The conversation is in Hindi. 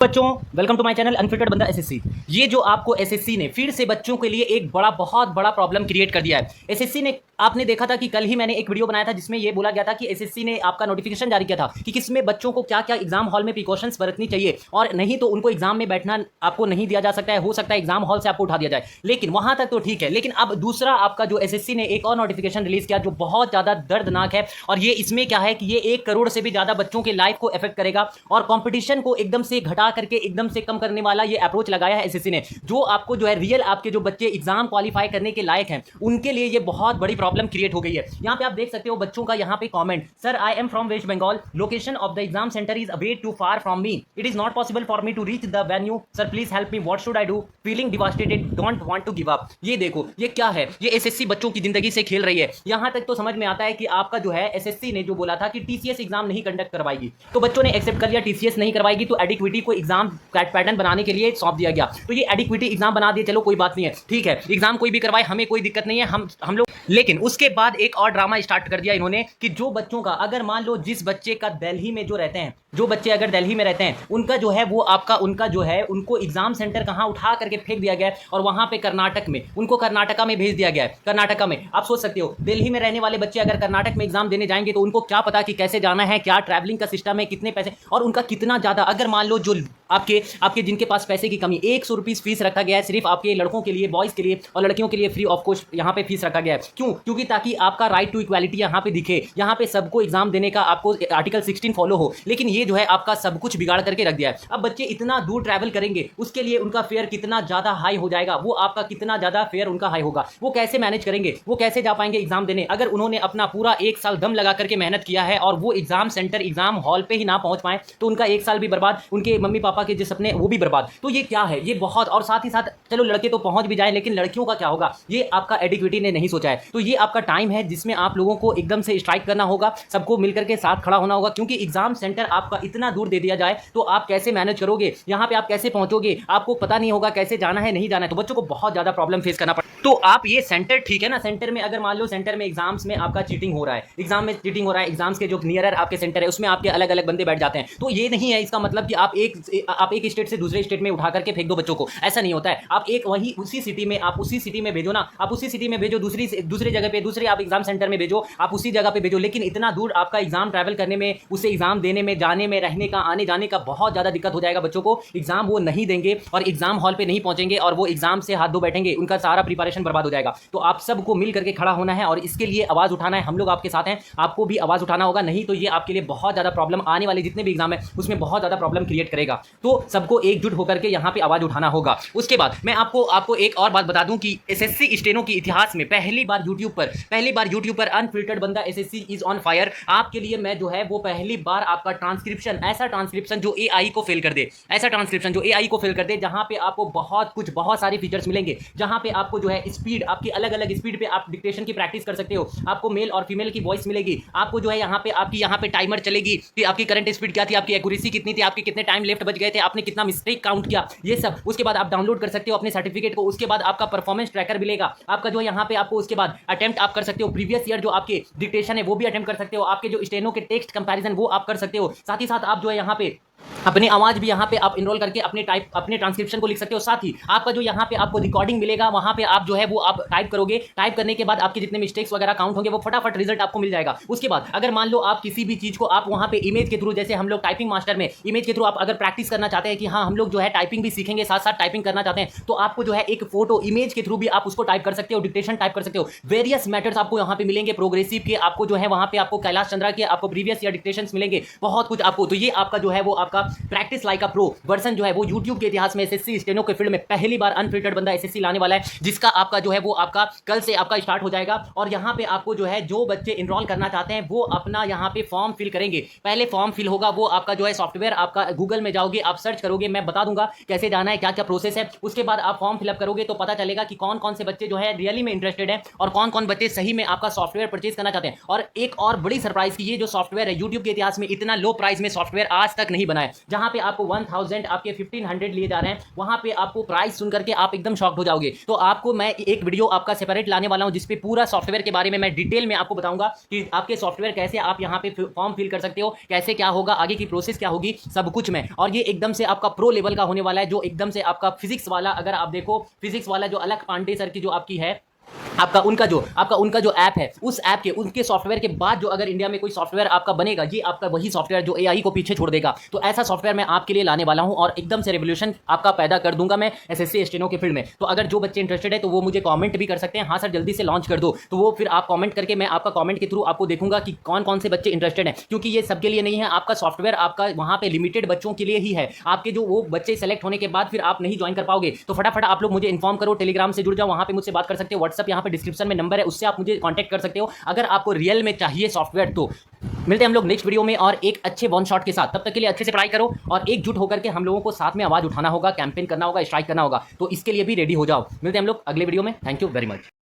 बच्चों, welcome to my channel unfiltered Banda SSC. ये जो आपको एसएससी ने फिर से बच्चों के लिए एक बहुत बड़ा प्रॉब्लम क्रिएट कर दिया है। एसएससी ने, आपने देखा था कि कल ही मैंने एक वीडियो बनाया था जिसमें ये बोला गया था कि एसएससी ने आपका नोटिफिकेशन जारी किया था कि किसमें बच्चों को क्या क्या एग्जाम हॉल में प्रिकॉशंस बरतनी चाहिए और नहीं तो उनको एग्जाम में बैठना आपको नहीं दिया जा सकता है, हो सकता है एग्जाम हॉल से आपको उठा दिया जाए। लेकिन वहां तक तो ठीक है, लेकिन अब दूसरा आपका जो एसएससी ने एक और नोटिफिकेशन रिलीज किया जो बहुत ज्यादा दर्दनाक है। और ये इसमें क्या है कि ये 1 करोड़ से भी ज्यादा बच्चों के लाइफ को अफेक्ट करेगा और कंपटीशन को एकदम से घटा करके एकदम से कम करने वाला ये अप्रोच लगाया है एसएससी ने। जो आपको जो है रियल आपके जो बच्चे एग्जाम क्वालिफाई करने के लायक हैं उनके लिए ये बहुत बड़ी प्रॉब्लम क्रिएट हो गई है। यहां पे आप देख सकते हो बच्चों का यहां पे comment, sir I am from west Bengal, location of the exam centre is away too far from me, it is not possible for me to reach the venue, sir please help me, what should I do, feeling devastated, don't want to give up. ये देखो ये क्या है, ये एसएससी बच्चों की जिंदगी से खेल रही है। यहां तक तो समझ में आता है कि आपका जो है एसएससी ने जो बोला था कि टीसीएस एग्जाम नहीं कंडक्ट करवाएगी, तो बच्चों ने एक्सेप्ट कर लिया टीसीएस नहीं करवाएगी, तो एडिक्विटी को एग्जाम पैटर्न बनाने के लिए सौंप दिया गया। तो ये एडिक्विटी एग्जाम बना दिए, चलो कोई बात नहीं है, ठीक है, एग्जाम कोई भी करवाए हमें कोई दिक्कत नहीं है, हम लोग। लेकिन उसके बाद एक और ड्रामा स्टार्ट कर दिया इन्होंने कि जो बच्चों का, अगर मान लो जिस बच्चे का दिल्ली में जो रहते हैं, जो बच्चे अगर दिल्ली में रहते हैं उनका जो है वो आपका उनका जो है उनको एग्जाम सेंटर कहां उठा करके फेंक दिया गया है और वहां पे कर्नाटक में उनको कर्नाटका में भेज दिया गया है। कर्नाटका में आप सोच सकते हो दिल्ली में रहने वाले बच्चे अगर कर्नाटक में एग्जाम देने जाएंगे तो उनको क्या पता कि कैसे जाना है, क्या ट्रैवलिंग का सिस्टम है, कितने पैसे और उनका कितना ज्यादा। अगर मान लो जो आपके जिनके पास पैसे की कमी, 100 रुपीज फीस रखा गया है सिर्फ आपके लड़कों के लिए, बॉयज के लिए, और लड़कियों के लिए फ्री ऑफ कॉस्ट यहाँ पे फीस रखा गया है। क्यों? क्योंकि ताकि आपका राइट टू इक्वालिटी यहाँ पे दिखे, यहाँ पे सबको एग्जाम देने का आपको आर्टिकल 16 फॉलो हो। लेकिन ये जो है आपका सब कुछ बिगाड़ करके रख दिया है। अब बच्चे इतना दूर ट्रैवल करेंगे, उसके लिए उनका फेयर कितना ज्यादा हाई हो जाएगा, वो आपका कितना ज्यादा फेयर उनका हाई होगा, वो कैसे मैनेज करेंगे, वो कैसे जा पाएंगे एग्जाम देने अगर उन्होंने अपना पूरा 1 साल दम लगा करके मेहनत किया है और वो एग्जाम सेंटर एग्जाम हॉल पे ही ना पहुंच पाए तो उनका 1 साल भी बर्बाद, उनके मम्मी पापा के जो सपने वो भी बर्बाद। तो ये क्या है, ये बहुत। और साथ ही साथ चलो लड़के तो पहुंच भी जाए लेकिन लड़कियों का क्या होगा, ये आपका एडिक्विटी ने नहीं सोचा है। तो ये आपका टाइम है जिसमें आप लोगों को एकदम से स्ट्राइक करना होगा, सबको मिलकर के साथ खड़ा होना होगा, क्योंकि एग्जाम सेंटर आपका इतना दूर दे दिया जाए तो आप कैसे मैनेज करोगे, यहां पे आप कैसे पहुंचोगे, आपको पता नहीं होगा कैसे जाना है नहीं जाना है, तो बच्चों को बहुत ज्यादा प्रॉब्लम फेस करना पड़ता। तो आप ये सेंटर, ठीक है ना, सेंटर में अगर मान लो सेंटर में एग्जाम्स में आपका चीटिंग हो रहा है, एग्जाम में चीटिंग हो रहा है, एग्जाम्स के जो नियरर आपके सेंटर है उसमें आपके अलग अलग बंदे बैठ जाते हैं, तो ये नहीं है इसका मतलब कि आप एक स्टेट से दूसरे स्टेट में उठा करके फेंक दो बच्चों को, ऐसा नहीं होता है। आप एक वही उसी सिटी में, आप उसी सिटी में भेजो ना, आप उसी सिटी में भेजो, दूसरी जगह पे, दूसरे आप एग्जाम सेंटर में भेजो, आप उसी जगह पे भेजो, लेकिन इतना दूर आपका एग्जाम ट्रैवल करने में, उसे एग्जाम देने में, जाने में, रहने का, आने जाने का बहुत ज्यादा दिक्कत हो जाएगा बच्चों को। एग्जाम वो नहीं देंगे और एग्जाम हॉल पे नहीं पहुंचेंगे और वो एग्जाम से हाथ धो बैठेंगे, उनका सारा प्रिपरेशन बर्बाद हो जाएगा। तो आप सबको मिल करके खड़ा होना है और इसके लिए आवाज उठाना है, हम लोग आपके साथ हैं, आपको भी आवाज उठाना होगा, नहीं तो ये आपके लिए बहुत ज्यादा प्रॉब्लम, आने वाले जितने भी एग्जाम है उसमें बहुत ज्यादा प्रॉब्लम क्रिएट करेगा। तो सबको एकजुट होकर के यहाँ पे आवाज उठाना होगा। उसके बाद मैं आपको एक और बात बता दूं कि एसएससी स्टेनो के इतिहास में पहली बार यूट्यूब पर unfiltered Banda SSC is on fire आपके लिए मैं जो है वो पहली बार आपका ट्रांसक्रिप्शन, ऐसा ट्रांसक्रिप्शन जो एआई को फेल कर दे, ऐसा ट्रांसक्रिप्शन जो एआई को फेल कर दे, जहां पे आपको बहुत सारे फीचर्स मिलेंगे, जहां पे आपको जो है स्पीड, आपकी अलग अलग स्पीड पे आप डिक्टेशन की प्रैक्टिस कर सकते हो, आपको मेल और फीमेल की वॉइस मिलेगी, आपको जो है यहाँ पे टाइमर चलेगी कि आपकी करंट स्पीड क्या थी, आपकी एक्यूरेसी कितनी थी, आपके कितने टाइम लेफ्ट बच गए थे, आपने कितना मिस्टेक काउंट किया, ये सब। उसके बाद आप डाउनलोड कर सकते हो अपने सर्टिफिकेट को, उसके बाद आपका परफॉर्मेंस ट्रैकर मिलेगा, आपका जो है यहाँ पे आपको उसके बाद अटेम्प्ट आप कर सकते हो, प्रीवियस ईयर जो आपके डिक्टेशन है वो भी अटेम्प्ट कर सकते हो, आपके जो स्टेनो के टेक्स्ट कंपैरिजन वो आप कर सकते हो, साथ ही साथ आप जो है यहाँ पे अपनी आवाज भी यहाँ पे आप इनरोल करके अपने ट्रांसक्रिप्शन को लिख सकते हो, साथ ही आपका जो यहाँ पे आपको रिकॉर्डिंग मिलेगा, वहां पे आप जो है वो आप टाइप करोगे, टाइप करने के बाद आपके जितने मिस्टेक्स वगैरह काउंट होंगे वो फटाफट रिजल्ट आपको मिल जाएगा। उसके बाद अगर मान लो आप किसी भी चीज को आप वहां पे इमेज के थ्रू, जैसे हम लोग टाइपिंग मास्टर में इमेज के थ्रू आप अगर प्रैक्टिस करना चाहते हैं कि हाँ हम लोग जो है टाइपिंग भी सीखेंगे साथ साथ टाइपिंग करना चाहते हैं, तो आपको जो है एक फोटो इमेज के थ्रू भी आप उसको टाइप कर सकते हो, डिक्टेशन टाइप कर सकते हो, वेरियस मेथड्स आपको यहाँ पे मिलेंगे, प्रोग्रेसिव के आपको जो है वहां पे आपको कैलाश चंद्रा के आपको प्रीवियस ईयर डिक्टेशन मिलेंगे, बहुत कुछ आपको। तो ये आपका जो है वो आपका प्रैक्टिस लाइक प्रो वर्जन जो है वो YouTube के इतिहास में एसएससी स्टेनो के फील्ड में पहली बार अनफिल्टर्ड बंदा एसएससी लाने वाला है, जिसका आपका जो है वो आपका कल से आपका स्टार्ट हो जाएगा। और यहाँ पे आपको जो है जो बच्चे इनरोल करना चाहते हैं वो अपना यहाँ पे फॉर्म फिल करेंगे। पहले फॉर्म फिल होगा, वो आपका जो है सॉफ्टवेयर, आपका गूगल में जाओगे, आप सर्च करोगे, मैं बता दूंगा कैसे जाना है, क्या क्या प्रोसेस है। उसके बाद आप फॉर्म फिलअप करोगे तो पता चलेगा कि कौन कौन से बच्चे जो है रियली में इंटरेस्टेड है और कौन कौन बच्चे सही में आपका सॉफ्टवेयर परचेज करना चाहते हैं। और एक और बड़ी सरप्राइज की, ये जो सॉफ्टवेयर है यूट्यूब के इतिहास में इतना लो प्राइस में सॉफ्टवेयर आज तक नहीं बना वाला है, जहां पे आपको 1000 आपके 1500 लिए जा रहे हैं। वहां पे आपको प्राइस सुन करके आप एकदम शॉक्ड हो जाओगे। तो आपको मैं एक वीडियो आपका सेपरेट लाने वाला हूं, जिसपे पूरा सॉफ्टवेयर के बारे में मैं डिटेल में आपको बताऊंगा कि आपके सॉफ्टवेयर कैसे आप यहां पे फॉर्म फिल कर सकते हो, कैसे क्या होगा, आगे की प्रोसेस क्या होगी, सब कुछ में। और ये एकदम से आपका प्रो लेवल का होने वाला है, जो एकदम से आपका फिजिक्स वाला, अगर आप देखो फिजिक्स वाला जो अलग पांडे सर की जो आपकी है, आपका उनका जो ऐप है, उस ऐप के उनके सॉफ्टवेयर के बाद जो अगर इंडिया में कोई सॉफ्टवेयर आपका बनेगा, ये आपका वही सॉफ्टवेयर जो एआई को पीछे छोड़ देगा। तो ऐसा सॉफ्टवेयर मैं आपके लिए लाने वाला हूं और एकदम से रेवोल्यूशन आपका पैदा कर दूंगा मैं एसएससी स्टेनो के फील्ड में। तो अगर जो बच्चे इंटरेस्टेड है तो वो मुझे कमेंट भी कर सकते हैं, हाँ सर जल्दी से लॉन्च कर दो। तो वो फिर आप कमेंट करके मैं आपका कमेंट के थ्रू आपको देखूंगा कि कौन कौन से बच्चे इंटरेस्टेड हैं, क्योंकि ये सबके लिए नहीं है। आपका सॉफ्टवेयर आपका वहां पे लिमिटेड बच्चों के लिए ही है। आपके जो वो बच्चे सेलेक्ट होने के बाद फिर आप नहीं ज्वाइन कर पाओगे। तो फटाफट आप लोग मुझे इन्फॉर्म करो, टेलीग्राम से जुड़ जाओ, वहां पे मुझसे बात कर सकते हो। व्हाट्सएप यहाँ पे डिस्क्रिप्शन में नंबर है, उससे आप मुझे कांटेक्ट कर सकते हो अगर आपको रियल में चाहिए सॉफ्टवेयर। तो मिलते हैं हम लोग नेक्स्ट वीडियो में और एक अच्छे वन शॉट के साथ। तब तक के लिए अच्छे से पढ़ाई करो और एकजुट होकर के हम लोगों को साथ में आवाज उठाना होगा, कैंपेन करना होगा, स्ट्राइक करना होगा। तो इसके लिए भी रेडी हो जाओ। मिलते हैं हम लोग अगले वीडियो में। Thank you very much.